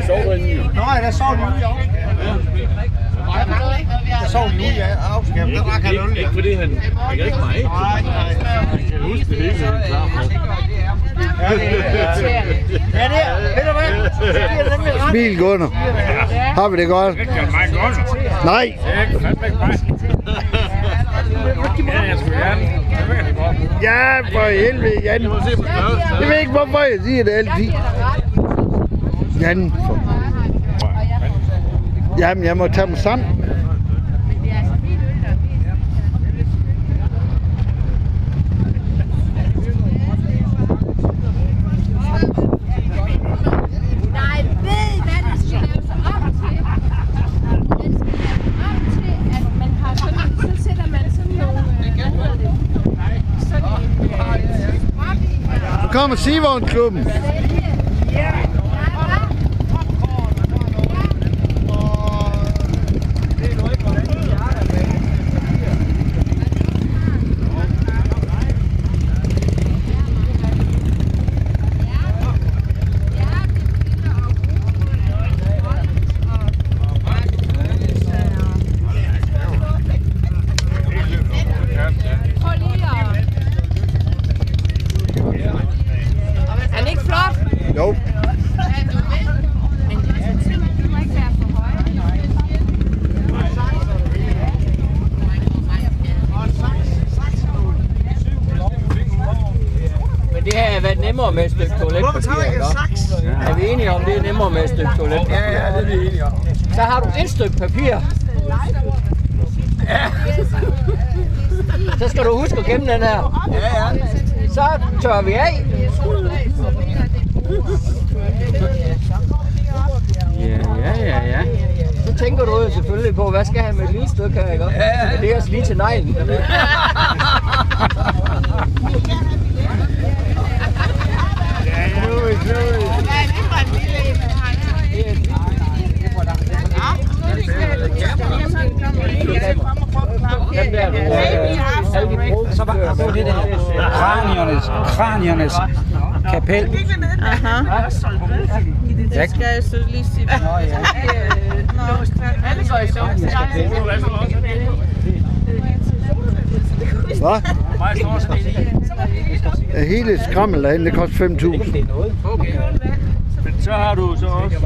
sover derinde jo. Nej, der sov de ude, ja. Der sov de ude, ja. Afskab, der drak han øl, ja. Ikke fordi han ikke mig. Nej. Jeg kan huske det hele, han er klar på. Ja, det er. Ved du hvad? Smil, Gunnar. Har vi det godt? Det kan mig godt. Nej. Det kan fandme ikke mig. Ja, jeg skulle gerne. Ja, for helvede, Jan. Jeg ved ikke, hvorfor jeg siger det altid. Jan. Jamen, jeg må tage dem sammen. Nu kommer Sivognsklubben. Er den ikke flot? Jo. Men det her har været nemmere med et stykke toiletpapir, ikke? Er vi enige om, det er nemmere med et stykke toiletpapir? Ja, det er vi enige om. Så har du et stykke papir. Ja. Så skal du huske at gemme den her. Ja. Så tørrer vi af. Ja. Så tænker du jo selvfølgelig på, hvad skal jeg med et lille stykke her, ikke? Ja. Det er også lige til neglen. Så var det der kraniernes kapel. Aha. Det skal jeg så lige sige. Nå ja. Alle går i søvn. Hvad? Hele skrammel derinde, det koster 5.000. Men så har du så også...